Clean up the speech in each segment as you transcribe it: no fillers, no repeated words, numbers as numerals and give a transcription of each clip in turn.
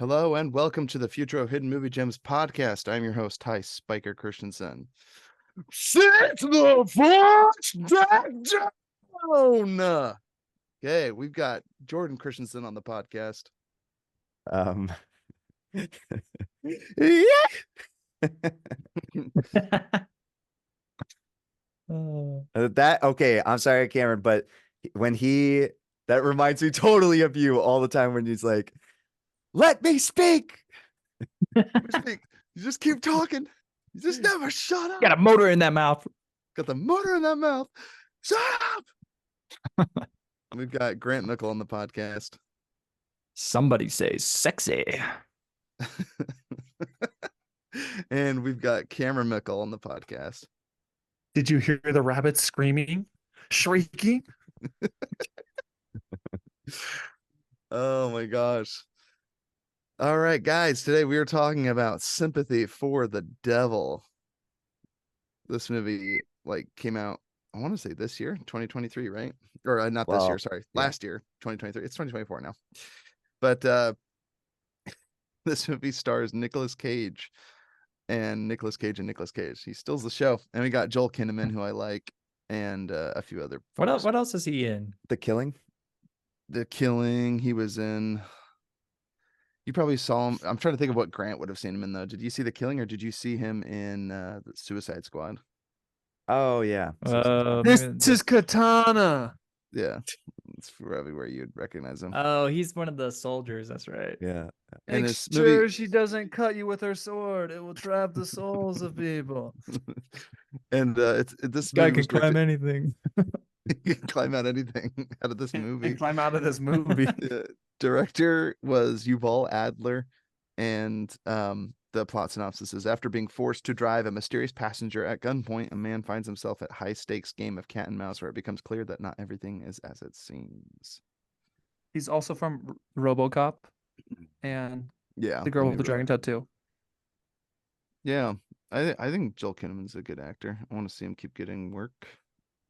Hello and welcome to the Future of Hidden Movie Gems podcast. I'm your host, Ty Spiker Christensen. Sit the fuck down! Okay, we've got Jordan Christensen on the podcast. Yeah. Okay, I'm sorry, Cameron, but that reminds me totally of you all the time when he's like, let me speak. You just keep talking. You just never shut up. Got a motor in that mouth. Got the motor in that mouth. Shut up. We've got Grant Nicolas on the podcast. Somebody say sexy. And we've got Cameron Mickle on the podcast. Did you hear the rabbits screaming, shrieking? Oh my gosh. All right, guys, today we are talking about Sympathy for the Devil. This movie came out, I want to say this year, 2023, right? Or not this year, sorry. Yeah. Last year, 2023. It's 2024 now. But this movie stars Nicolas Cage. And Nicolas Cage. He steals the show. And we got Joel Kinnaman, who I like, and a few other folks. What else is he in? The Killing. The Killing. He was in. You probably saw him. I'm trying to think of what Grant would have seen him in, though. Did you see The Killing, or did you see him in the Suicide Squad? Oh yeah. This is Katana. Yeah, it's probably where you'd recognize him. Oh, he's one of the soldiers. That's right. Yeah. And Make this sure movie- she doesn't cut you with her sword. It will trap the souls of people. And this Guy movie can was climb anything. He can climb out anything out of this movie. And climb out of this movie. Director was Yuval Adler, and the plot synopsis is: after being forced to drive a mysterious passenger at gunpoint, a man finds himself at high-stakes game of cat and mouse where it becomes clear that not everything is as it seems. He's also from RoboCop and Yeah, the girl with the dragon tattoo. Yeah, I think Joel Kinnaman's a good actor. I want to see him keep getting work.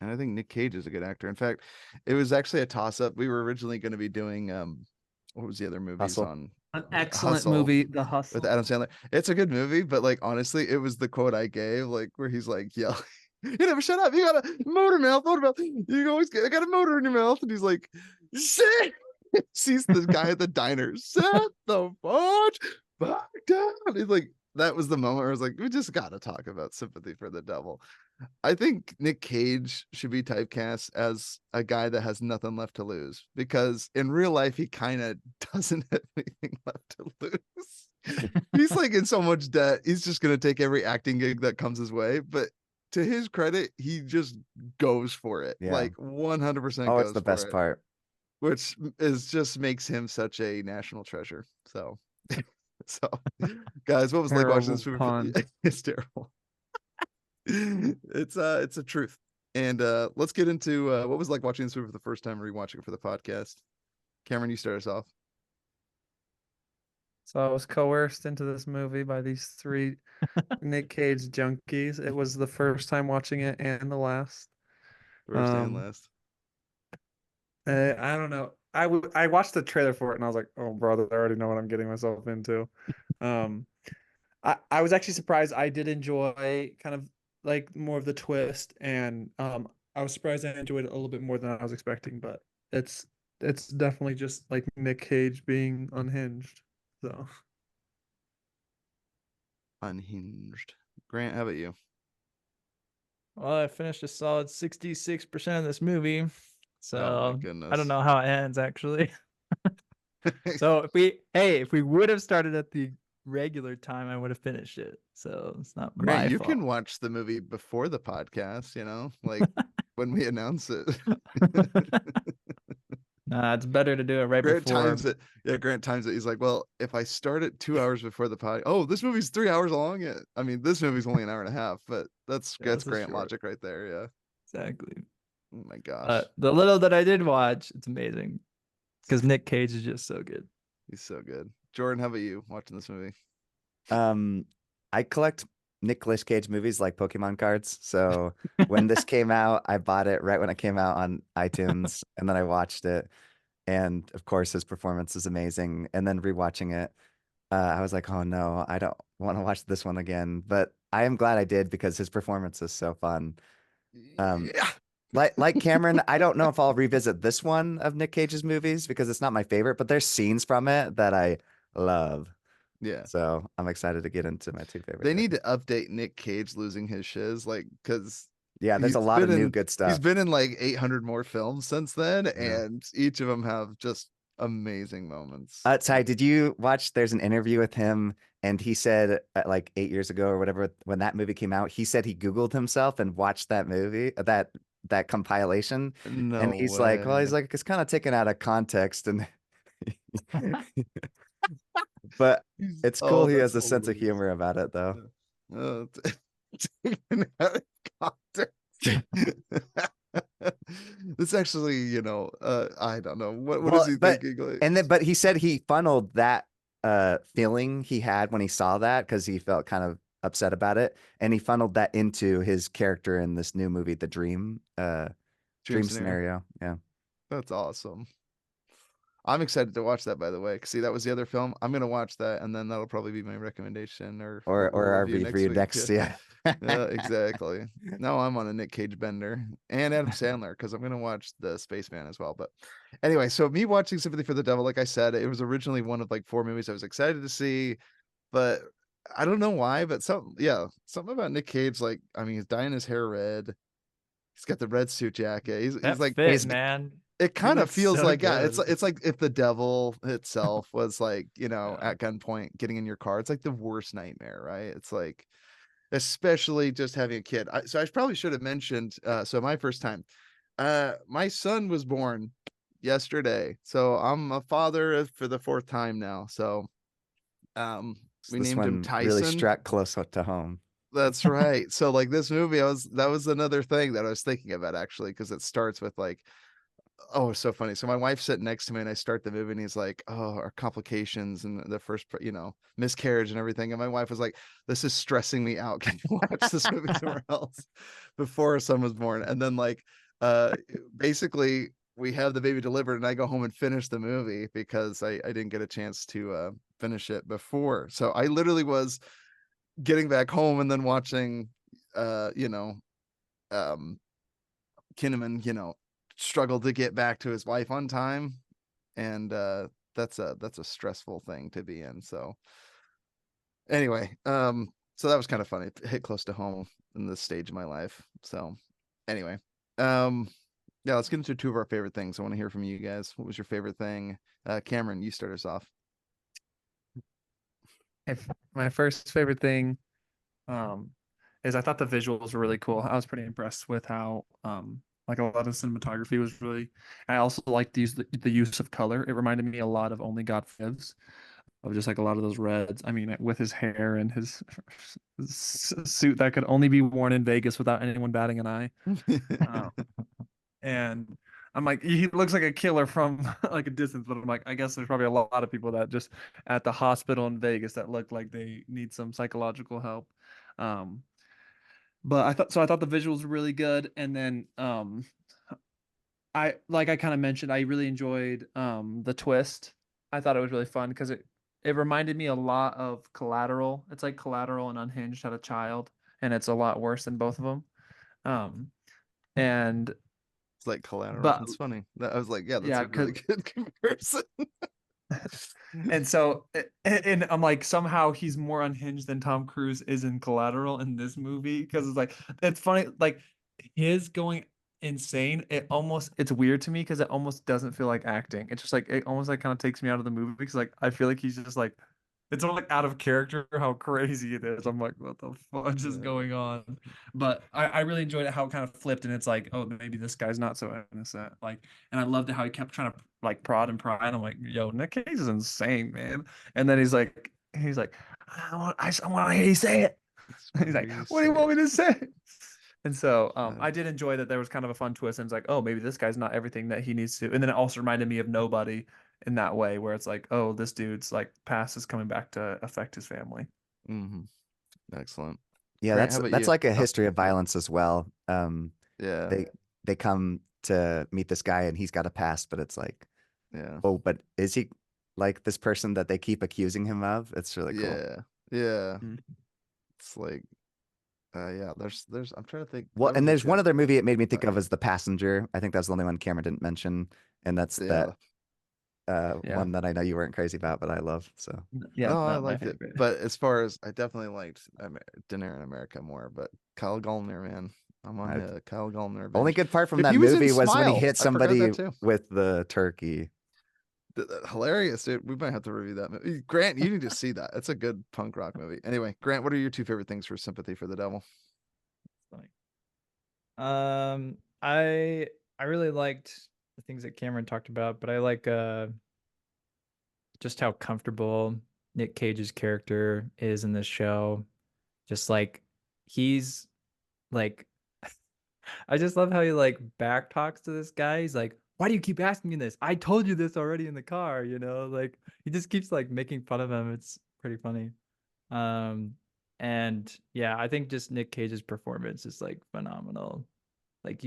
And I think Nick Cage is a good actor. In fact, it was actually a toss-up. We were originally going to be doing what was the other movies Hustle. on? An excellent Hustle movie, The Hustle. With Adam Sandler. It's a good movie, but honestly, it was the quote I gave, where he's yelling, "You never shut up. You got a motor mouth. You always got a motor in your mouth." And he's like, "Shit." Sees the guy at the diner. Set the fudge back down. He's that was the moment where I was like, we just got to talk about Sympathy for the Devil. I think Nick Cage should be typecast as a guy that has nothing left to lose, because in real life, he kind of doesn't have anything left to lose. He's in so much debt. He's just going to take every acting gig that comes his way. But to his credit, he just goes for it. Yeah. 100%. Oh, goes it's the for best it, part. which is just makes him such a national treasure. So, guys, what was like watching this movie? It's terrible. It's a truth. And let's get into what was like watching this movie for the first time, rewatching it for the podcast. Cameron, you start us off. So I was coerced into this movie by these three Nick Cage junkies. It was the first time watching it and the last. First and last. I don't know. I watched the trailer for it and I was like, oh brother, I already know what I'm getting myself into. I was actually surprised. I did enjoy kind of more of the twist, and I was surprised I enjoyed it a little bit more than I was expecting, but it's definitely just Nick Cage being unhinged. So Unhinged. Grant, how about you? Well, I finished a solid 66% of this movie. So Oh my goodness. I don't know how it ends actually. So if we would have started at the regular time, I would have finished it. So it's not Grant, my you fault. can watch the movie before the podcast, when we announce it. Nah, it's better to do it right Grant before. times it. Yeah, Grant times it. He's like, well, if I start it 2 hours before the pod, oh, this movie's 3 hours long. Yeah. I mean, this movie's only an hour and a half, but that's Yeah, this is Grant short. logic right there. Yeah. Exactly. Oh my gosh. The little that I did watch, it's amazing because Nick Cage is just so good. He's so good. Jordan, how about you watching this movie? I collect Nicolas Cage movies like Pokemon cards. So when this came out, I bought it right when it came out on iTunes, and then I watched it. And of course, his performance is amazing. And then rewatching it I was like, oh no, I don't want to watch this one again. But I am glad I did because his performance is so fun. Um, Yeah. like Cameron, I don't know if I'll revisit this one of Nick Cage's movies because it's not my favorite, but there's scenes from it that I love. Yeah. So I'm excited to get into my two favorite They need things. to update Nick Cage losing his shiz, like, because Yeah, there's he's a lot of been new in good he's stuff. been in like 800 more films since then, Yeah. and each of them have just amazing moments. Ty, did you watch? There's an interview with him, and he said like 8 years ago or whatever, when that movie came out, he said he Googled himself and watched that movie, that compilation, and No he's like, well, he's way. like, it's kind of taken out of context, and but it's cool Oh, he that's has a sense of hilarious. humor about it, though. Uh, taken out of context. It's actually, I don't know. What is Well, he thinking? Like, but he said he funneled that feeling he had when he saw that because he felt kind of upset about it, and he funneled that into his character in this new movie, The dream Dream scenario. Scenario. Yeah. That's awesome. I'm excited to watch that, by the way. 'Cause see, that was the other film. I'm gonna watch that, and then that'll probably be my recommendation, or Or what we'll our review next review week. next, yeah. Yeah, exactly. Now I'm on a Nick Cage bender and Adam Sandler because I'm gonna watch the Spaceman as well. But anyway, so me watching Sympathy for the Devil, like I said, it was originally one of like 4 movies I was excited to see, but I don't know why, but something about Nick Cage, like, I mean, he's dyeing his hair red. He's got the red suit jacket. He's That like fit, He's man. it He kind of looks feels so like, yeah, it's good. like if the devil itself was like, Yeah. at gunpoint getting in your car. It's like the worst nightmare, right? It's like, especially just having a kid. So I probably should have mentioned, so my first time, my son was born yesterday, so I'm a father for the fourth time now. So um So we this named him one really Tyson. struck close to home. That's right. So like this movie, that was another thing that I was thinking about, actually, because it starts with like, oh, it's so funny. So my wife's sitting next to me and I start the movie and he's like, "Oh, our complications and the first, miscarriage and everything." And my wife was like, "This is stressing me out. Can you watch this movie somewhere else?" Before her son was born. And then like, basically we have the baby delivered and I go home and finish the movie because I didn't get a chance to finish it before. So I literally was getting back home and then watching, um Kinnaman, struggled to get back to his wife on time, and that's a stressful thing to be in. So anyway, so that was kind of funny. It hit close to home in this stage of my life. So anyway, um, yeah, let's get into two of our favorite things. I want to hear from you guys. What was your favorite thing? Cameron, you start us off. My first favorite thing um is I thought the visuals were really cool. I was pretty impressed with how like a lot of cinematography was really. I also liked the use of color. It reminded me a lot of Only God Forgives, of just like a lot of those reds. I mean, with his hair and his suit that could only be worn in Vegas without anyone batting an eye. Um, and I'm like, he looks like a killer from like a distance, but I'm like, I guess there's probably a lot of people that just at the hospital in Vegas that look like they need some psychological help. Um, but I thought the visuals were really good, and then I kind of mentioned, I really enjoyed the twist. I thought it was really fun because it reminded me a lot of Collateral. It's like Collateral and Unhinged had a child, and it's a lot worse than both of them. Um, and It's like Collateral. but That's funny. I was like, yeah, that's yeah, a really because good comparison. and so and I'm like, somehow he's more unhinged than Tom Cruise is in Collateral in this movie, because it's funny, like his going insane, it's weird to me because it almost doesn't feel like acting. It's just like it almost like kind of takes me out of the movie because like I feel like he's just like, it's all like out of character how crazy it is. I'm like, what the fudge is Yeah. going on? But I really enjoyed it how it kind of flipped, and it's like, oh, maybe this guy's not so innocent. Like, and I loved it how he kept trying to like prod and pry. And I'm like, yo, Nick Cage is insane, man. And then he's like, I want to hear you say it. Just He's wanna hear like, you what do say you want it. me to say? And so Uh, I did enjoy that there was kind of a fun twist, and it's like, oh, maybe this guy's not everything that he needs to. And then it also reminded me of Nobody in that way, where it's like, oh, this dude's like past is coming back to affect his family. mhm. Excellent. Yeah, Grant, how about that's you? like a Oh, history of yeah. violence as well. Yeah. They come to meet this guy and he's got a past, but it's like, Yeah. oh, but is he? like this person that they keep accusing him of. It's really cool. Yeah. Mm. It's like, yeah. There's. I'm trying to think. Well, That and was a there's one good. other movie it made me think of as The Passenger. I think that's the only one Cameron didn't mention, and that's Yeah. that Yeah. one that I know you weren't crazy about, but I love. So Yeah, Oh, I not my liked it, favorite. but as far as I definitely liked Dinner in America more. But Kyle Gallner, man, I'm on I, the Kyle Gallner only binge. good part from Dude, that he was in movie was when he Smile. hit I forgot somebody that too. with the turkey. Hilarious, dude. We might have to review that movie. Grant, you need to see that. It's a good punk rock movie. Anyway, Grant, what are your two favorite things for Sympathy for the Devil? Funny. I really liked the things that Cameron talked about, but I like just how comfortable Nick Cage's character is in this show. Just like he's like I just love how he like back talks to this guy. He's like, "Why do you keep asking me this? I told you this already in the car." Like he just keeps like making fun of him. It's pretty funny. And yeah, I think just Nick Cage's performance is like phenomenal. Like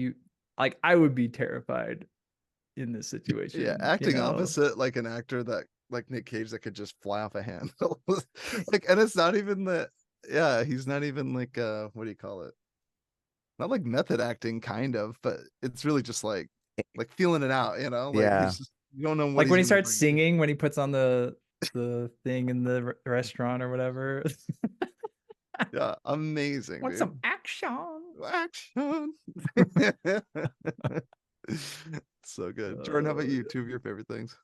I would be terrified in this Yeah, situation. acting opposite like an actor that like Nick Cage that could just fly off a handle. Like, and it's not even the yeah, he's not even like what do you call it? Not like method acting, kind of, but it's really just like feeling it out, like Yeah, he's just you don't know what Like he's when he gonna starts bring. singing, when he puts on the thing in the restaurant or whatever. Yeah, amazing, Want dude. some action? Action. So good. Jordan, how about you? Two of your favorite things?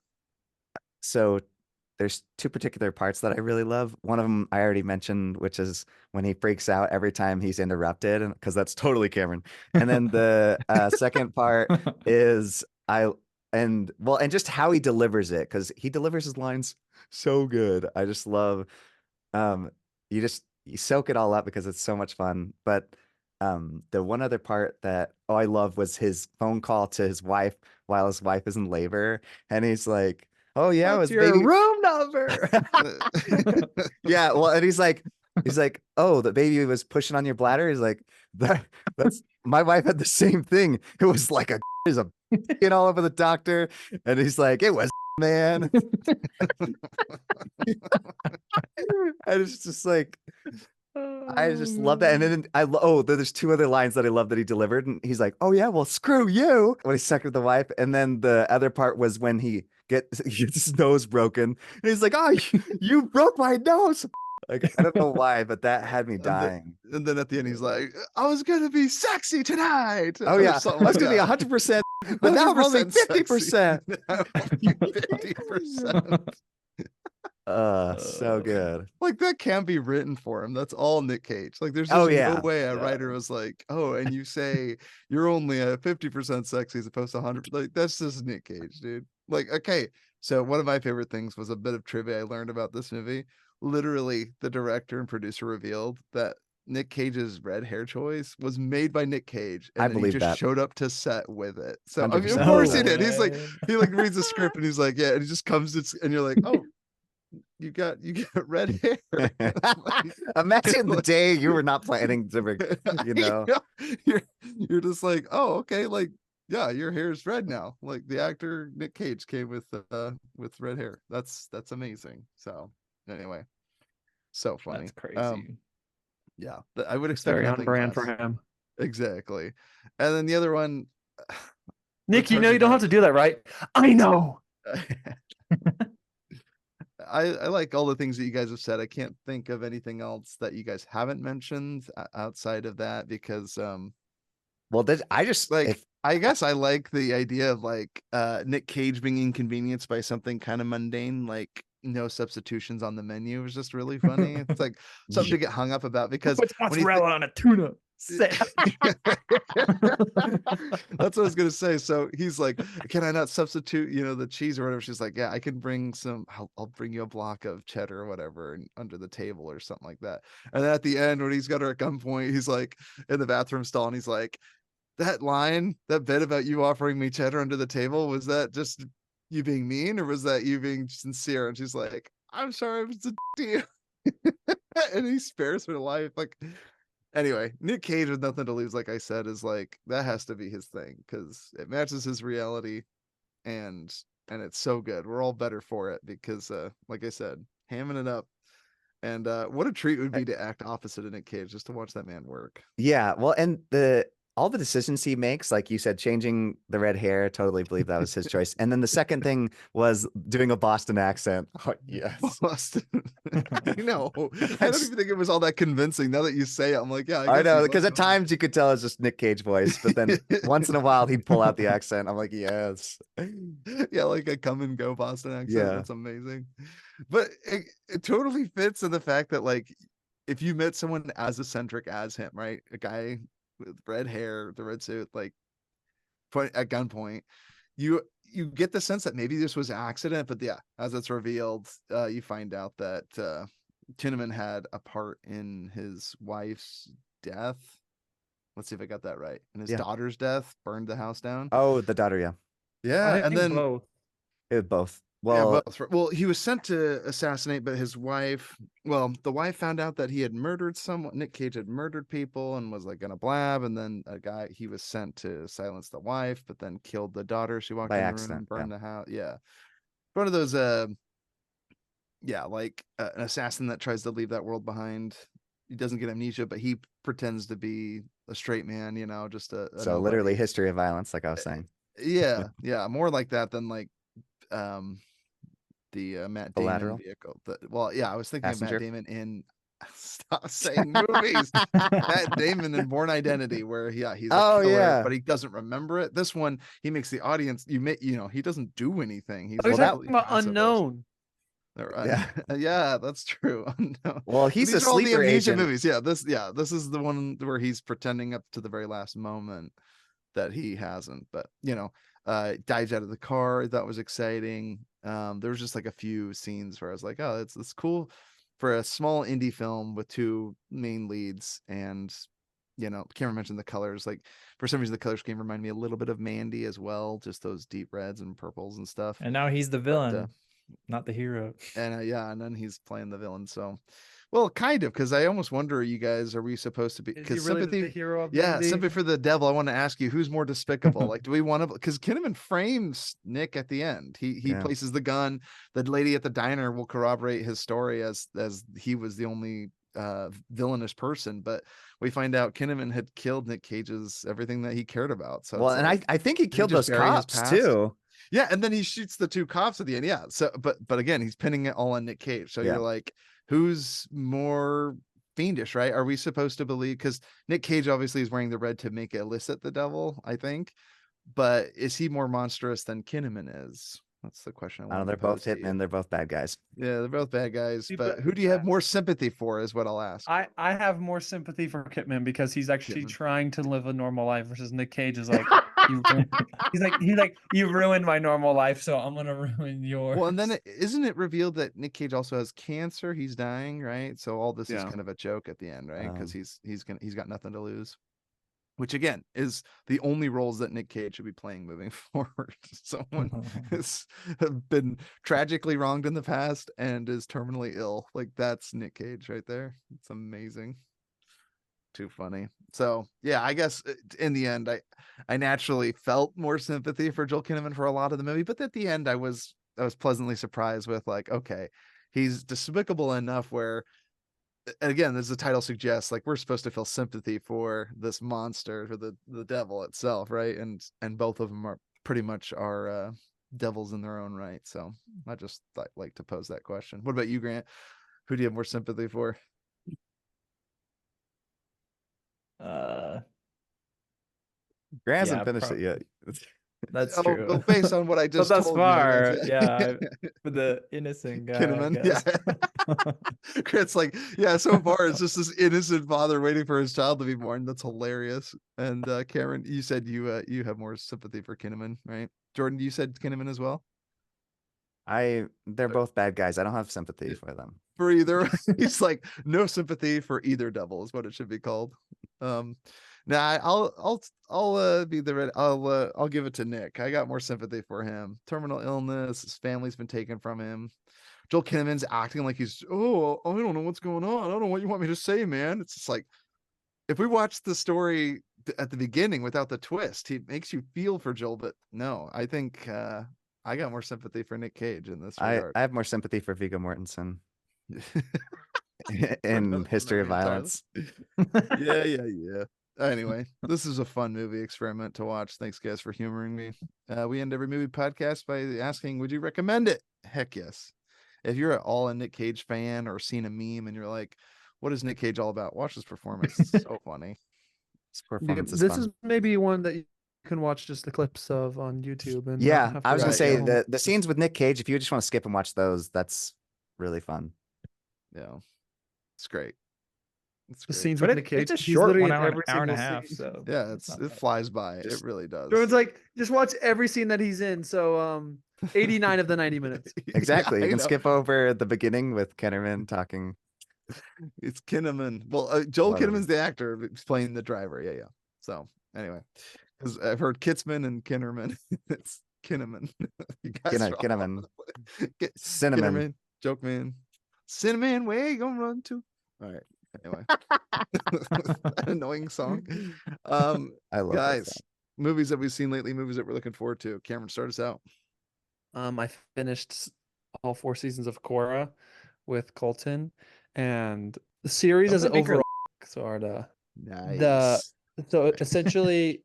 so there's two particular parts that I really love. One of them I already mentioned, which is when he freaks out every time he's interrupted, and because that's totally Cameron. And then the second part is and just how he delivers it, because he delivers his lines so good. I just love um you soak it all up because it's so much fun. But the one other part that I love was his phone call to his wife while his wife is in labor, and he's like, "Oh yeah, it What's was your baby." room number? Yeah, well, and he's like, "Oh, the baby was pushing on your bladder." He's like, that's my wife had the same thing. It was like there's a all over the doctor, and he's like, "It was man." And it's just like I just love that. And then there's two other lines that I love that he delivered, and he's like, "Oh yeah, well screw you," when he suckered the wife. And then the other part was when he gets his nose broken, and he's like, "Oh, you broke my nose." Like I don't know why, but that had me And, dying. and then at the end, he's like, "I was gonna be sexy tonight," Oh or yeah, something I was like gonna be that. 100%, but now I'm only 50%. Now I'm only 50%. So Uh, good. like that can't be written for him. That's all Nick Cage. Like there's Oh just no yeah, way a yeah. writer was like, "Oh, and you say you're only a 50% sexy as opposed to 100." Like that's just Nick Cage, dude. Like okay, so one of my favorite things was a bit of trivia I learned about this movie. Literally, the director and producer revealed that Nick Cage's red hair choice was made by Nick Cage, I and then he believe just that showed up to set with it. So I mean, of 100% course believe he No did. He's like, way. he like reads the script and he's like, yeah, and he just comes, and you're like, oh, you got red hair. that. Imagine the Like, day you were not planning to, you know. you're just like, oh, okay, like yeah, your hair is red now. Like the actor Nick Cage came with red hair. That's amazing. So anyway, so funny. That's crazy. Yeah, I would It's expect very on nothing brand for less. him. Exactly. And then the other one, Nick, it's you hard know to you don't have to do that, right? I know. I like all the things that you guys have said. I can't think of anything else that you guys haven't mentioned outside of that because Well, I just like if I guess I like the idea of like Nick Cage being inconvenienced by something kind of mundane, like no substitutions on the menu. It was just really funny. It's like something to get hung up about because What's when you mozzarella on a tuna sandwich? That's what I was gonna say. So he's like, "Can I not substitute, the cheese or whatever?" She's like, "Yeah, I can bring some. I'll bring you a block of cheddar or whatever, and under the table or something like that." And then at the end, when he's got her at gunpoint, he's like in the bathroom stall, and he's like, that bit about you offering me cheddar under the table, was that just you being mean, or was that you being sincere?" And she's like, "I'm sorry, I was a to you." And he spares her life, like. Anyway, Nick Cage with nothing to lose, like I said, is like that has to be his thing because it matches his reality, and and it's so good. We're all better for it because, like I said, hamming it up. And what a treat it would be to act opposite of Nick Cage, just to watch that man work. Yeah, well, and all the decisions he makes, like you said, changing the red hair, totally believe that was his choice. And then the second thing was doing a Boston accent. Oh, yes. Boston. I know. I don't even think it was all that convincing. Now that you say it, I'm like, yeah, I I guess know, he because was at times you could tell it's just Nick Cage voice, but then once in a while he'd pull out the accent. I'm like, yes. Yeah, like a come and go Boston accent. Yeah. That's amazing. But it totally fits in the fact that, like, if you met someone as eccentric as him, right? A guy with red hair, the red suit, like point at gunpoint, you get the sense that maybe this was an accident, but yeah, as it's revealed, you find out that Kinnaman had a part in his wife's death. Let's see if I got that right. And his Yeah. daughter's death, burned the house down. Oh, the daughter, yeah. Yeah, I and think then both. Both. yeah, Well, both. Well, he was sent to assassinate, but his wife, well, the wife found out that he had murdered someone. Nick Cage had murdered people and was like gonna blab, and then he was sent to silence the wife, but then killed the daughter. She walked by in the accident. room, burned the house. Yeah, one of those yeah, like an assassin that tries to leave that world behind. He doesn't get amnesia, but he pretends to be a straight man, just a So literally nobody. history of violence, like I was saying. Yeah, more like that than like um the Matt Damon Collateral? vehicle. Well, yeah, I was thinking of Matt Passenger? Damon in stop saying movies. Matt Damon in Born Identity, where he's a Oh, killer, yeah. but he doesn't remember it. This one, he makes the audience he doesn't do anything. He's Oh, you're just talking really about passive. Unknown. Yeah, Yeah. yeah, that's true. No. Well, But he's a these are all the sleeper amnesia agent. movies. Yeah, this is the one where he's pretending up to the very last moment that he hasn't. But dives out of the car. That was exciting. There was just like a few scenes where I was like, oh, it's cool for a small indie film with two main leads. And Cameron mentioned the colors. Like, for some reason the color scheme reminded me a little bit of Mandy as well, just those deep reds and purples and stuff. And now he's the But, villain, not the hero. and yeah, and then he's playing the villain. So, well, kind of, because I almost wonder, you guys, are we supposed to be? Is he Because really sympathy, the hero of yeah, Mandy? sympathy for the devil. I want to ask you, who's more despicable? Like, do we want to? Because Kinnaman frames Nick at the end. He Yeah. places the gun. The lady at the diner will corroborate his story as he was the only villainous person, but we find out Kinnaman had killed Nick Cage's everything that he cared about. So Well, it's and like, I think he did he killed just those bury his cops past? too. Yeah, and then he shoots the two cops at the end. Yeah. So, but again, he's pinning it all on Nick Cage. So Yeah. you're like, who's more fiendish, right? Are we supposed to believe? Because Nick Cage obviously is wearing the red to make it elicit the devil, I think. But is he more monstrous than Kinnaman is? That's the question I I don't know, wanted they're to pose both to you. hitmen. They're both bad guys. Yeah, they're both bad guys. See, But but- who do you have more sympathy for? Is what I'll ask. I have more sympathy for Kitman because he's actually Kidman. trying to live a normal life versus Nick Cage is like he's like you ruined my normal life, so I'm gonna ruin yours. Well, and then isn't it revealed that Nick Cage also has cancer? He's dying, right? So all this is Yeah. kind of a joke at the end, right? Because Um, he's got nothing to lose. Which again is the only roles that Nick Cage should be playing moving forward. Someone has been tragically wronged in the past and is terminally ill. Like, that's Nick Cage right there. It's amazing. Too funny. So yeah, I guess in the end, I naturally felt more sympathy for Joel Kinnaman for a lot of the movie, but at the end, I was pleasantly surprised with, like, okay, he's despicable enough where, and again, as the title suggests, like, we're supposed to feel sympathy for this monster, for the devil itself, right? And both of them are pretty much devils in their own right. So I just like to pose that question. What about you, Grant? Who do you have more sympathy for? Grant hasn't Yeah, finished it yet. That's true. Oh, based on what I But just thus told far, you, I yeah, guess. for the innocent guy, I Kinnaman, guess. yeah. Grant's like, yeah, so far it's just this innocent father waiting for his child to be born. That's hilarious. And Cameron, you said you have more sympathy for Kinnaman, right? Jordan, you said Kinnaman as well? They're both bad guys. I don't have sympathy for them. For either. He's like, no sympathy for either devil is what it should be called. Nah, I'll be the red. I'll give it to Nick. I got more sympathy for him. Terminal illness, his family's been taken from him. Joel Kinnaman's acting like he's, oh, I don't know what's going on. I don't know what you want me to say, man. It's just like, if we watch the story at the beginning without the twist, he makes you feel for Joel, but no, I think I got more sympathy for Nick Cage in this I regard. I have more sympathy for Viggo Mortensen For in another History of entirely. Violence. Yeah. Anyway, this is a fun movie experiment to watch. Thanks, guys, for humoring me. We end every movie podcast by asking, would you recommend it? Heck yes. If you're at all a Nick Cage fan or seen a meme and you're like, what is Nick Cage all about? Watch this performance. It's so funny. His Yeah, performance is this fun. is maybe one that you can watch just the clips of on YouTube and not Yeah, have I to was gonna Right, say yeah. the scenes with Nick Cage, if you just want to skip and watch those, that's really fun. Yeah. It's great. It's the great. scenes But with Nick it's Cage. a He's short literally 1 in hour, every hour and a single half. scene. So Yeah, it's not it bad. flies by. It Just- really does. Everyone's like, just watch every scene that he's in. So 89 of the 90 minutes. Exactly. Yeah, You I can know. skip over the beginning with Kennerman talking. It's Kinnaman. Well, Joel Whatever. Kinnaman's the actor playing the driver. Yeah. So anyway, because I've heard Kitzman and Kinnerman. It's Kinnaman. You guys are all Kinnaman. over the place. Cinnamon. Kinnaman, Joke Man, Cinnamon. Where you gonna run to? All right. Anyway, that annoying song. I love that Guys, song. movies that we've seen lately, movies that we're looking forward to. Cameron, start us out. I finished all 4 seasons of Korra with Colton, and the series Those as would be good. overall sort of the Nice. so essentially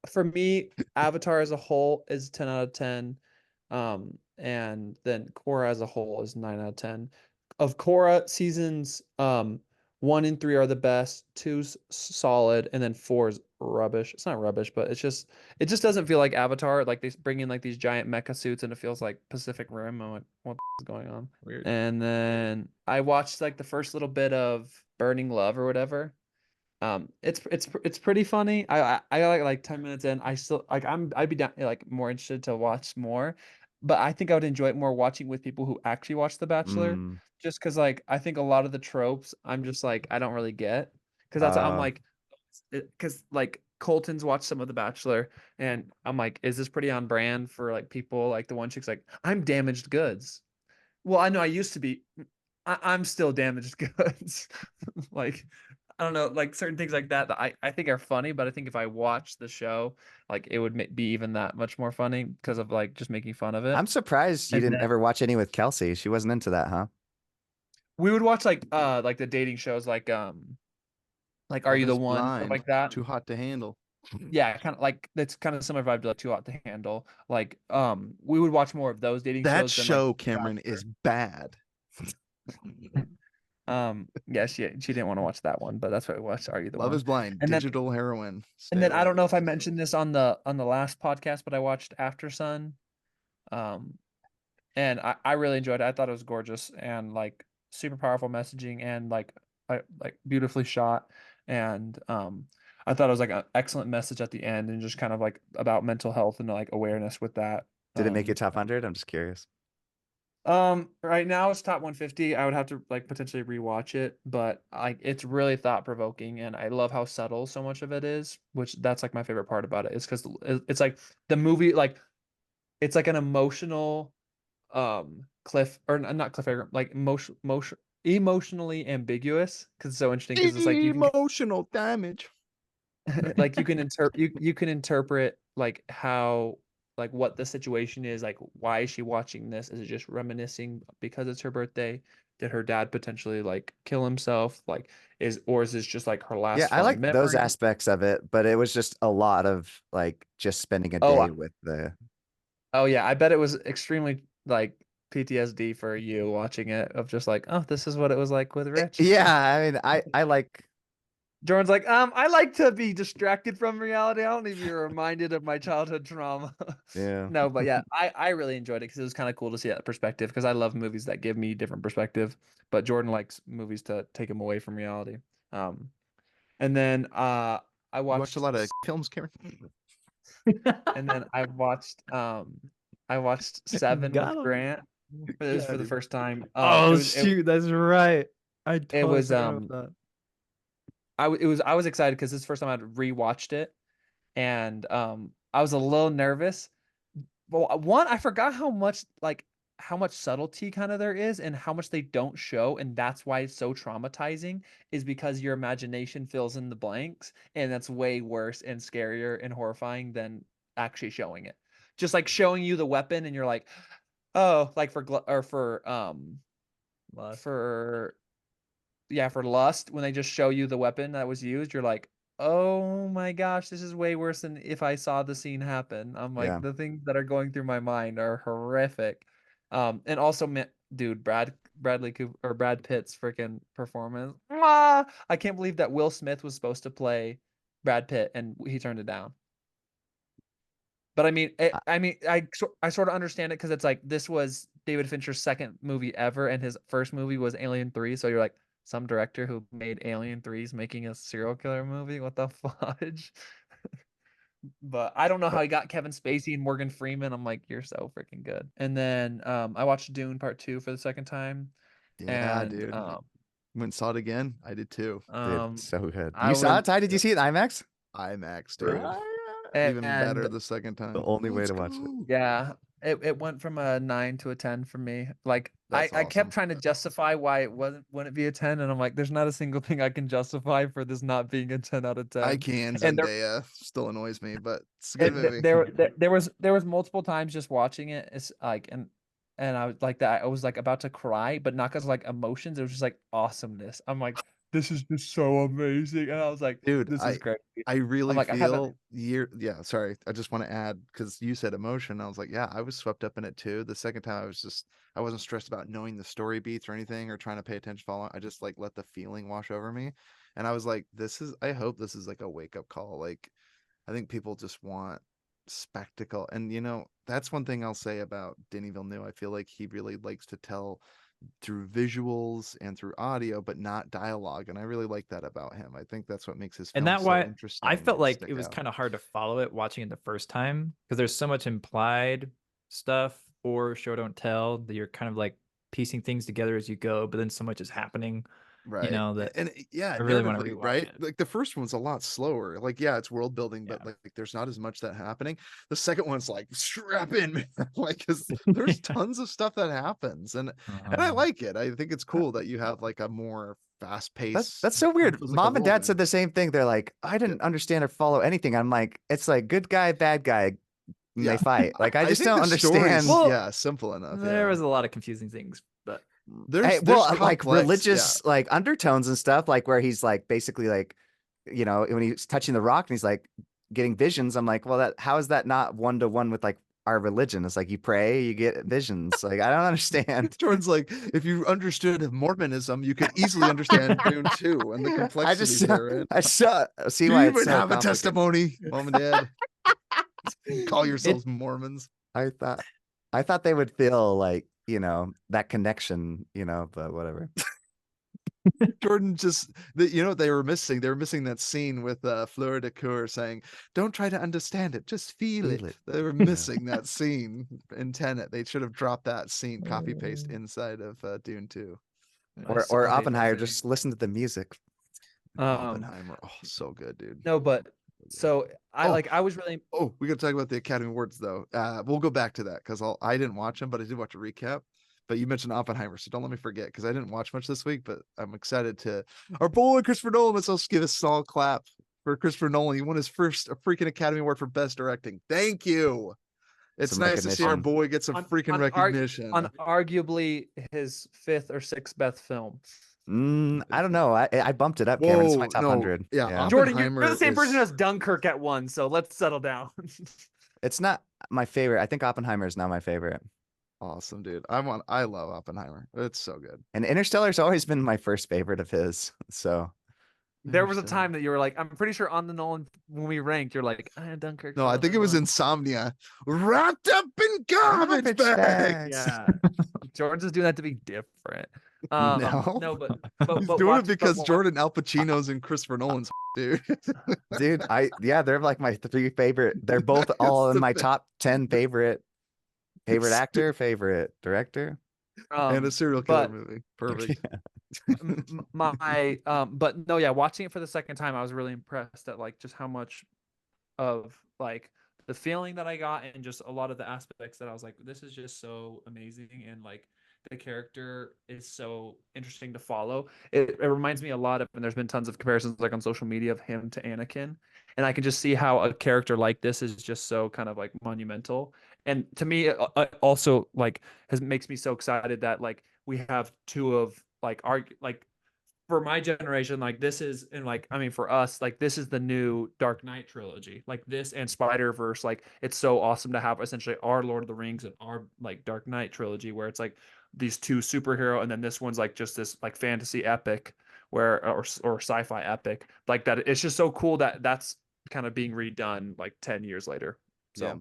for me, Avatar as a whole is 10 out of 10, and then Korra as a whole is 9 out of 10. Of Korra, seasons 1 and 3 are the best, 2's solid, and then 4 is rubbish. It's not rubbish, but it just doesn't feel like Avatar. Like they bring in like these giant mecha suits and it feels like Pacific Rim. I'm like, what the is going on? Weird. And then I watched like the first little bit of Burning Love or whatever. It's pretty funny. I got like 10 minutes in. I still like I'd be down, like more interested to watch more, but I think I would enjoy it more watching with people who actually watch The Bachelor, Mm, just because like I think a lot of the tropes I'm just like I don't really get, because that's I'm uh, like, because like Colton's watched some of The Bachelor, and I'm like, is this pretty on brand for like people? Like the one chick's like, I'm damaged goods. Well, I know I used to be. I'm still damaged goods. Like, I don't know, like certain things like that I think are funny, but I think if I watched the show, like it would be even that much more funny because of like just making fun of it. I'm surprised you And didn't then ever watch any with Kelsey. She wasn't into that, huh? we would watch like the dating shows like Are Love You the is One, stuff Blind. like that. Too hot to handle. Yeah, kind of like that's kind of similar vibe to like Too Hot to Handle. Like we would watch more of those dating That shows than like show, Cameron, is bad. yeah, she didn't want to watch that one, but that's why we watched Are You the Love One? is Blind. And then Digital heroin. and Stay then I away. don't know if I mentioned this on the last podcast, but I watched After Sun. Um and I really enjoyed it. I thought it was gorgeous and like super powerful messaging and like beautifully shot. And I thought it was like an excellent message at the end and just kind of like about mental health and like awareness with that. Did it make it top 100? I'm just curious. Right now it's top 150. I would have to like potentially rewatch it, but like it's really thought provoking and I love how subtle so much of it is, which that's like my favorite part about it is because it's like the movie like it's like an emotional cliff or not cliffhanger, like emotionally ambiguous, because it's so interesting because it's like you can Emotional damage. like you can interpret like how like what the situation is, like why is she watching this? Is it just reminiscing because it's her birthday? Did her dad potentially like kill himself? Like is this just like her Yeah, last I fond like those memory? aspects of it, but it was just a lot of like just spending a Oh, day with the. oh yeah, I bet it was extremely like PTSD for you watching it of just like, oh, this is what it was like with Rich. Yeah, I mean, I like. Jordan's like, I like to be distracted from reality. I don't need to be reminded of my childhood trauma. Yeah. No, but yeah, I really enjoyed it because it was kind of cool to see that perspective because I love movies that give me different perspective. But Jordan likes movies to take him away from reality. Um, and then I You watch a watched lot of films, Cameron? and then I watched Seven Got with him. Grant. This was Yeah, for the dude. first time. Oh shoot, that's right. I It totally was forgot about that. I was excited because this is the first time I'd rewatched it, and I was a little nervous. Well, one, I forgot how much subtlety kind of there is and how much they don't show, and that's why it's so traumatizing, is because your imagination fills in the blanks, and that's way worse and scarier and horrifying than actually showing it. just like showing you the weapon, and you're like, oh, like for Lust. for for lust, when they just show you the weapon that was used, you're like, oh my gosh, this is way worse than if I saw the scene happen. I'm like, Yeah. the things that are going through my mind are horrific. And also, dude, Bradley Cooper or Brad Pitt's freaking performance. Mwah! I can't believe that Will Smith was supposed to play Brad Pitt and he turned it down. But I mean, I- I sort of understand it because it's like this was David Fincher's second movie ever, and his first movie was Alien 3. So you're like, some director who made Alien 3 is making a serial killer movie. What the fudge? But I don't know how but he got Kevin Spacey and Morgan Freeman. I'm like, you're so freaking good. And then I watched Dune Part 2 for the second time, Yeah, and dude. Went and saw it again. I did too. dude, so good. I You saw would, it, Ty? Did you see it in IMAX? IMAX, dude. Ah, Even better and the second time. The only way Let's to watch it. go. yeah, it went from a 9 to a 10 for me. Like That's I awesome. kept trying to justify why it wouldn't be a 10, and I'm like, there's not a single thing I can justify for this not being a 10 out of 10. I can. And there Zendaya still annoys me, but it's a good and movie. there was multiple times just watching it. It's like and I was like that. I was like about to cry, but not because like emotions. It was just like awesomeness. I'm like, this is just so amazing, and I was like, Dude, this is great. I I'm really like, I haven't. feel yeah, sorry. I just want to add because you said emotion. I was like, yeah, I was swept up in it too. The second time I wasn't stressed about knowing the story beats or anything or trying to pay attention follow. I just like let the feeling wash over me. And I was like, I hope this is like a wake-up call. Like I think people just want spectacle. And that's one thing I'll say about Denis Villeneuve. I feel like he really likes to tell through visuals and through audio, but not dialogue. And I really like that about him. I think that's what makes his And film that so why interesting I felt and like stick it was out. kind of hard to follow it watching it the first time because there's so much implied stuff or show don't tell that you're kind of like piecing things together as you go, but then so much is happening, Right. that And yeah, I really want to narratively, rewatch right? it. Like the first one's a lot slower. Like, yeah, it's world building, but Yeah. like there's not as much that happening. The second one's like strap in, man. Like, because there's tons of stuff that happens. And I like it. I think it's cool that you have like a more fast paced That's so weird. feels like a Mom and Dad whirlwind. said the same thing. They're like, I didn't understand or follow anything. I'm like, it's like good guy, bad guy, and Yeah. they fight. Like, I just think don't the story's, understand. Well, yeah, simple enough. There Yeah. was a lot of confusing things, but There's Like complex, religious like undertones and stuff, like where he's like basically like, when he's touching the rock and he's like getting visions. I'm like, well, how is that not one to one with like our religion? It's like you pray, you get visions. Like I don't understand. Jordan's like, if you understood Mormonism, you could easily understand Dune 2 and the I complexities just therein. I saw see Do why you it's even so have a complicated. testimony, Mom and Dad? Call yourselves Mormons. I thought they would feel like, that connection, but whatever. Jordan just, what they were missing? They were missing that scene with Fleur de Cour saying, "Don't try to understand it, just feel Feel it." it. They were missing that scene in Tenet. They should have dropped that scene, copy paste inside of Dune 2. Or I saw the Oppenheimer, exact same. just listen to the music. Oppenheimer, oh, so good, dude. No, but so I Oh. I was really Oh, we got to talk about the Academy Awards though. We'll go back to that because I didn't watch them, but I did watch a recap. But you mentioned Oppenheimer, so don't let me forget because I didn't watch much this week. But I'm excited to our boy Christopher Nolan. Let's give a small clap for Christopher Nolan. He won his first freaking Academy Award for Best Directing. Thank you. It's Some nice to see our recognition. boy get some freaking recognition. on arguably his fifth or sixth best film. I don't know. I bumped it up, Cameron. It's my Whoa, top no, 100. yeah, Jordan, you're the Oppenheimer same person is- as Dunkirk at one, so let's settle down. It's not my favorite. I think Oppenheimer is now my favorite. Awesome, dude. I love Oppenheimer. It's so good. And Interstellar's always been my first favorite of his. So There was a time that you were like, I'm pretty sure on the Nolan when we ranked, you're like, Dunkirk. No, I think it was Insomnia. Wrapped up in garbage bags. Yeah. George is doing that to be different. No. No, but He's but doing watch- it because but- Jordan Al Pacino's and Christopher Nolan's dude. dude, they're like my three favorite. They're both all It's in the my best. top 10 favorite actor, favorite director. And a serial killer but- movie. Perfect. But no, yeah, watching it for the second time, I was really impressed at like just how much of like the feeling that I got and just a lot of the aspects that I was like, this is just so amazing. And like the character is so interesting to follow. It reminds me a lot of, and there's been tons of comparisons like on social media of him to Anakin. And I can just see how a character like this is just so kind of like monumental. And to me, it also like makes me so excited that like we have two of like for my generation, like this is, and like I mean for us, like this is the new Dark Knight trilogy. Like this and Spider-Verse, like it's so awesome to have essentially our Lord of the Rings and our like Dark Knight trilogy, where it's like these two superhero, and then this one's like just this like fantasy epic, where or sci-fi epic, like that. It's just so cool that that's kind of being redone like 10 years later. So Yeah.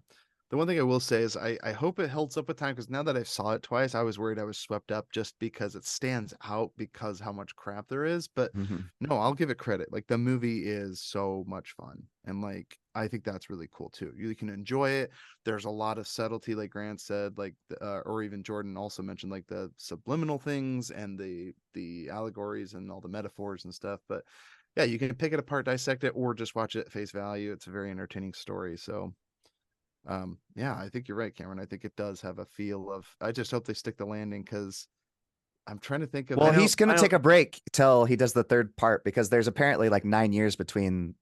The one thing I will say is I hope it holds up with time, because now that I saw it twice, I was worried I was swept up just because it stands out because how much crap there is. But Mhm. no, I'll give it credit. Like the movie is so much fun. And like I think that's really cool too. You can enjoy it. There's a lot of subtlety, like Grant said, like or even Jordan also mentioned, like the subliminal things and the allegories and all the metaphors and stuff. But yeah, you can pick it apart, dissect it, or just watch it at face value. It's a very entertaining story. So yeah, I think you're right, Cameron. I think it does have a feel of, I just hope they stick the landing, because I'm trying to think of, Well, I know, he's gonna I know. take a break till he does the third part because there's apparently like 9 years between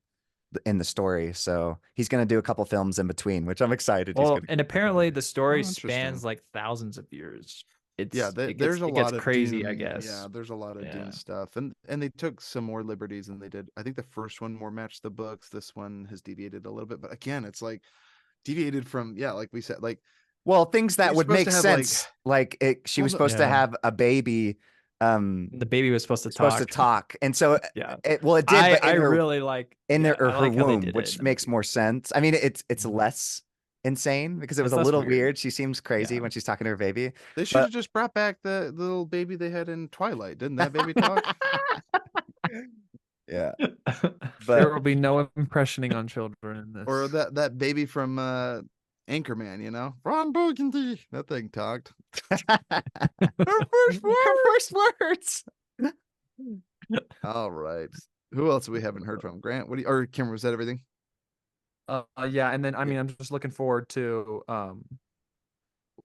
in the story, so he's gonna do a couple films in between, which I'm excited. He's Well, gonna and keep working apparently on. the story Oh, interesting. spans like thousands of years. Yeah, It there's a gets lot of crazy, I Dune. guess. Yeah, there's a lot of Dune Yeah. stuff, and they took some more liberties than they did. I think the first one more matched the books. This one has deviated a little bit, but again, it's like deviated from, yeah, like we said, like Well, things you're that would supposed make to have like, sense, like she well, was no, supposed to Yeah. have a baby, The baby was supposed to supposed to talk. talk, and so Yeah. it did, but I in her really like in yeah, their or I her like how they womb, did it in which the makes movie. more sense. I mean, it's Mhm. less insane because it was It's a less little weird. weird. She seems crazy Yeah. when she's talking to her baby, they should but have just brought back the little baby they had in Twilight. Didn't that baby talk? yeah, There but will be no impressioning on children in Or this. that baby from Anchorman, you know, Ron Burgundy. That thing talked. her first word, her first words. All right. Who else we haven't heard from? Grant, what do you, or Cameron, was that everything? Yeah, and then I Yeah. mean I'm just looking forward to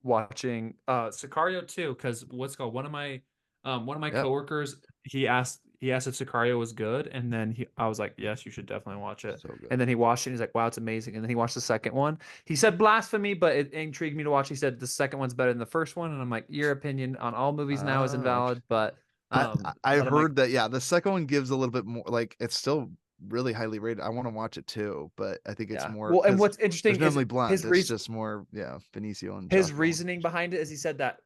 watching Sicario too, because what's it called, one of my Yep. coworkers, he asked if Sicario was good, and then I was like, yes, you should definitely watch it. So good. And then he watched it and he's like, wow, it's amazing. And then he watched the second one. He said blasphemy, but it intrigued me to watch. He said the second one's better than the first one, and I'm like, your opinion on all movies now is Oh, invalid, but I but I'm like, heard that, yeah, the second one gives a little bit more, like it's still really highly rated. I want to watch it too, but I think it's yeah. more Well, and because what's there's interesting no is Emily Blunt. his It's reason just more, yeah, Benicio and his Josh Brolin. reasoning behind it is he said that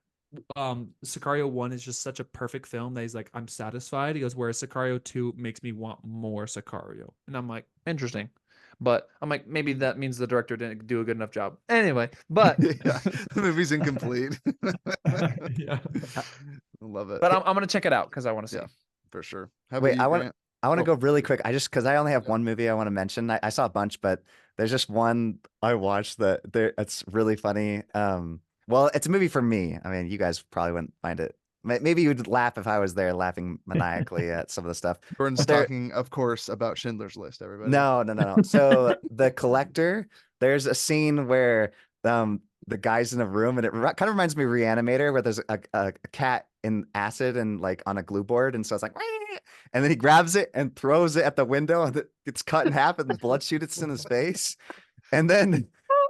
Sicario 1 is just such a perfect film that he's like, I'm satisfied. He goes, whereas Sicario 2 makes me want more Sicario. And I'm like, interesting. But I'm like, maybe that means the director didn't do a good enough job. Anyway, but Yeah, the movie's incomplete. Yeah. Love it. but I'm gonna check it out because I want to see. Yeah, for sure. How about Wait, you, Grant? I want to Oh, go really quick. I just because I only have yeah. one movie I want to mention. I saw a bunch, but there's just one I watched that it's really funny. Well, it's a movie for me. I mean, you guys probably wouldn't find it. Maybe you'd laugh if I was there laughing maniacally at some of the stuff. Jordan's But there, talking, of course, about Schindler's List, everybody. no. So the collector, there's a scene where the guy's in a room and it kind of reminds me of Reanimator, where there's a cat in acid and like on a glue board, and so it's like, "Wee!" And then he grabs it and throws it at the window, and it gets cut in half, and the blood shoots in his face. And then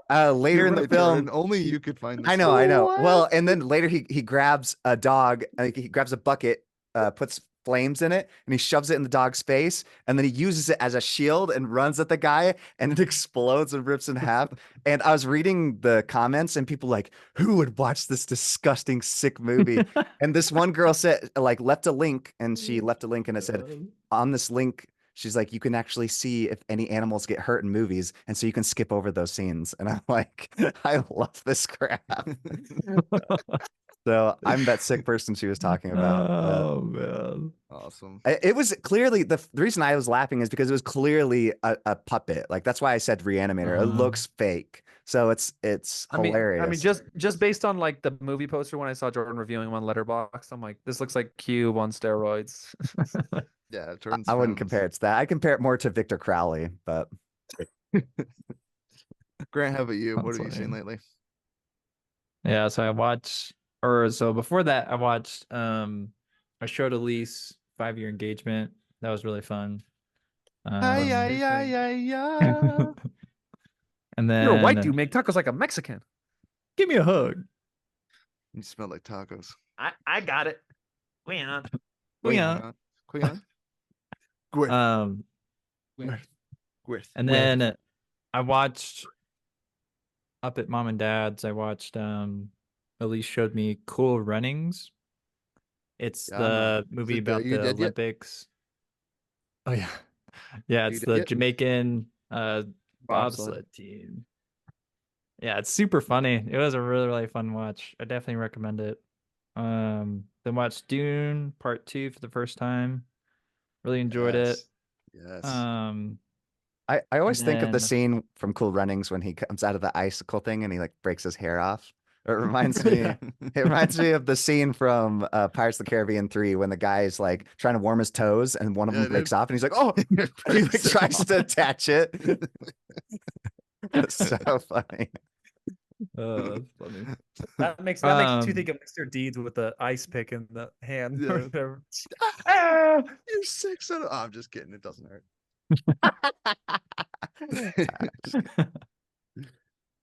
later You're in the right, film, Jordan. Only you could find this. I know. Well, What? and then later he grabs a dog, he grabs a bucket, puts flames in it, and he shoves it in the dog's face, and then he uses it as a shield and runs at the guy, and it explodes and rips in half. And I was reading the comments, and people like, who would watch this disgusting, sick movie? And this one girl said, like, left a link, and she left a link, and it said, on this link, she's like, you can actually see if any animals get hurt in movies, and so you can skip over those scenes. And I'm like, I love this crap. So I'm that sick person she was talking about. Oh man. Awesome. It was clearly the reason I was laughing is because it was clearly a puppet. Like that's why I said Reanimator. It looks fake, so it's hilarious. I mean, just based on like the movie poster when I saw Jordan reviewing him on Letterboxd, I'm like, this looks like Cube on steroids. Yeah, Jordan's I wouldn't friends. compare it to that. I compare it more to Victor Crowley, but Grant, how about you? What That's have you seen funny. lately? Yeah, so I watched Or so before that, I watched I showed Elise 5-Year Engagement. That was really fun. Ay, Um, ay, ay, ay, ay. and You're a white then dude. Make tacos like a Mexican. give me a hug. You smell like tacos. I got it. Man. Yeah. Queen. Gwith. Um, Gwith. and then I watched up at Mom and Dad's. I watched Elise showed me Cool Runnings. It's Yeah, I know. the Is movie it the about You the Dead Yet? Olympics. Oh yeah. Yeah, You it's Dead the Yet? Jamaican Bobsled. bobsled team. Yeah, it's super funny. It was a really, really fun watch. I definitely recommend it. Then watched Dune Part 2 for the first time. Really enjoyed it. Yes. Um, I always and think of the then scene from Cool Runnings when he comes out of the icicle thing and he like breaks his hair off. It reminds me Yeah. it reminds me of the scene from Pirates of the Caribbean 3 when the guy is like trying to warm his toes and one of them breaks off and he's like, "Oh," and he like tries to attach it. It's so funny. that's funny. That makes you think of Mr. Deeds with the ice pick in the hand. Or Yeah. whatever. Ah, you're sick son of. Oh, I'm just kidding. It doesn't hurt.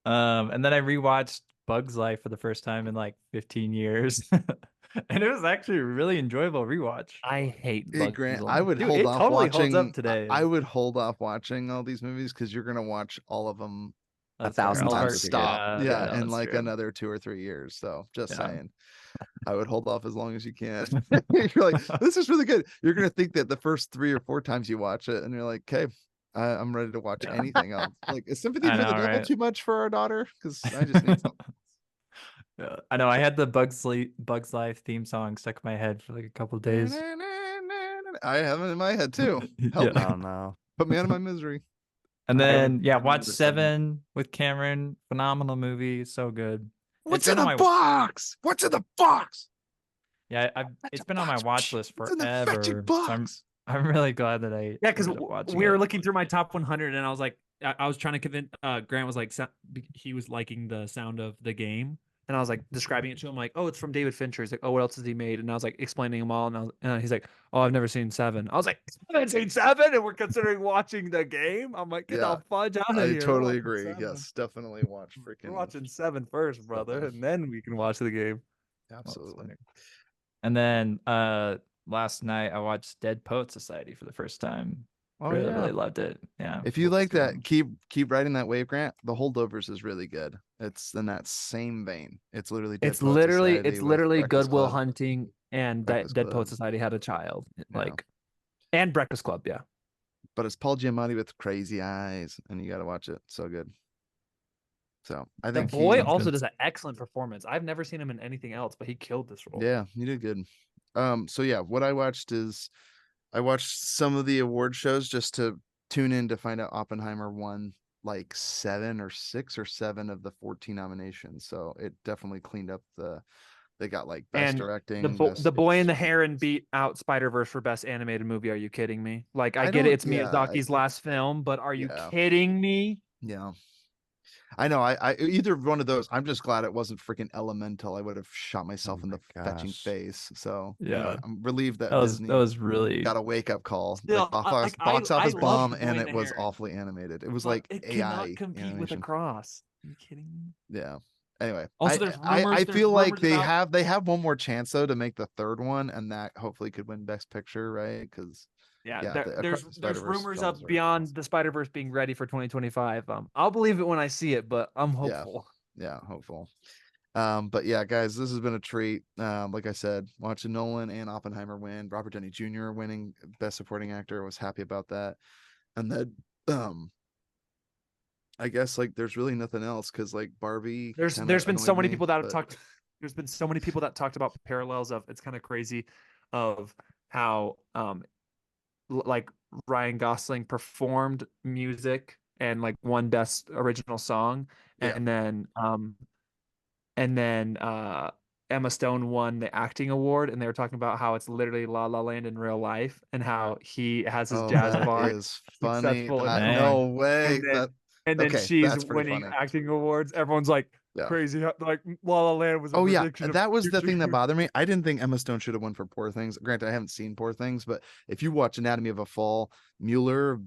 And then I rewatched Bug's Life for the first time in like 15 years. And it was actually a really enjoyable rewatch. I hate Hey, Bugs Grant, Life. I would Dude, hold it off totally holds up watching. today. I would hold off watching all these movies because you're gonna watch all of them That's fair. 1,000 I'll times start- if you nonstop. can. Yeah, no, in that's like true. another 2 or 3 years. So just Yeah. saying, I would hold off as long as you can. You're like, this is really good. You're gonna think that the first 3 or 4 times you watch it, and you're like, okay, I'm ready to watch Yeah. anything else. Like, is Sympathy I for the know, Devil right? too much for our daughter? Because I just need something. Yeah, I know. I had the Bugs Life theme song stuck in my head for like a couple of days. I have it in my head too. Help Yeah. me. Oh no. Put me out of my misery. And I then haven't yeah, seen watch number 7. 7 with Cameron. Phenomenal movie, so good. What's It's in been the on my box? What's in the box? yeah, it's been on my watch list What's in the fetching forever. So box? I'm really glad that I Yeah, because ended up watching we were it. looking through my top 100, and I was like, I was trying to convince Grant was like, he was liking the sound of the game, and I was like describing it to him, like, oh, it's from David Fincher. He's like, oh, what else has he made? And I was like explaining them all, and he's like, oh, I've never seen 7. I was like, I haven't seen 7, and we're considering watching the game. I'm like, get Yeah, the fudge out of I here. totally We're agree. watching 7. Yes, definitely watch We're freaking. watching 7 first, brother, and then we can watch the game. Absolutely. And then last night I watched Dead Poet Society for the first time. Oh really, yeah. really loved it. Yeah. If you like that, Um, keep writing that wave, Grant. The Holdovers is really good. It's in that same vein. It's literally Dead It's Poet literally Society with Breakfast Goodwill Club. Hunting and Breakfast Dead Poet Club. Society had a child, Yeah. like, and Breakfast Club. Yeah, But it's Paul Giamatti with crazy eyes, and you got to watch it. So good. So I the think boy he, also good. does an excellent performance. I've never seen him in anything else, but he killed this role. yeah, he did good. So yeah, what I watched is I watched some of the award shows just to tune in to find out Oppenheimer won like 7 or 6 or 7 of the 14 nominations. So it definitely cleaned up they got like best And directing. the boy and the heron beat out Spider-Verse for best animated movie. Are you kidding me? Like, I get it, it's Miyazaki's last film, but are you Yeah. kidding me? Yeah. I know. I either one of those. I'm just glad it wasn't freaking Elemental. I would have shot myself in my the fetching gosh. face. So Yeah. I'm relieved that that Disney was really got a wake up call. Still, Like I box office love bomb, The Boy and and it the was Heron, awfully animated. It was but like it AI cannot compete with animation. Across. Are you kidding me? Yeah. Anyway, Also, there's I rumors. feel like there's rumors they have one more chance though to make the third one, and that hopefully could win Best Picture, right? Because Yeah, yeah, there's Spider-Verse rumors films of are Beyond awesome. the Spider-Verse being ready for 2025. I'll believe it when I see it, but I'm Yeah. hopeful. Yeah, hopeful. But yeah, guys, this has been a treat. Like I said, watching Nolan and Oppenheimer win, Robert Downey Jr. winning Best Supporting Actor, was happy about that. And then I guess like there's really nothing else because like Barbie There's been so annoyed many me, people that have but- talked. There's been so many people that talked about parallels of it's kind of crazy, of how like Ryan Gosling performed music and like won Best Original Song, Yeah. and then Emma Stone won the acting award, and they were talking about how it's literally La La Land in real life, and how he has his jazz that bar is funny. successful in Dang. No way. and then Okay, she's that's pretty winning funny. acting awards. Everyone's like, Yeah. crazy how like La La Land was a Oh yeah, prediction of that was the future. thing that bothered me. I didn't think Emma Stone should have won for Poor Things. Granted, I haven't seen Poor Things, but if you watch Anatomy of a Fall, Bueller,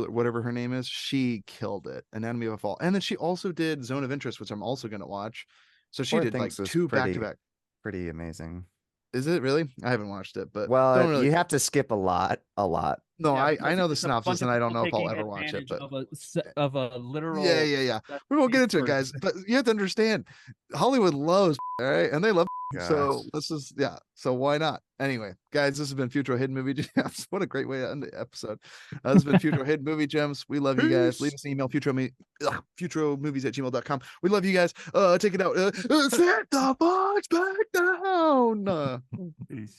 whatever her name is, she killed it. Anatomy of a Fall, and then she also did Zone of Interest, which I'm also going to watch. So she Poor did like Things was two back to back. pretty amazing. Is it really? I haven't watched it, but Well, don't really. you have to skip a lot. No, Yeah, I because know the it's a bunch synopsis, of and I don't people know if I'll taking ever watch it. advantage But of a literal. yeah. We won't get into it, guys. But you have to understand, Hollywood loves, all right, and they love. So let's just So why not? Anyway, guys, this has been Future Hidden Movie Gems. What a great way to end the episode. This has been Future Hidden Movie Gems. We love you guys. Leave us an email, futuromovies@gmail.com. We love you guys. Take it out. Set the box back down. Peace.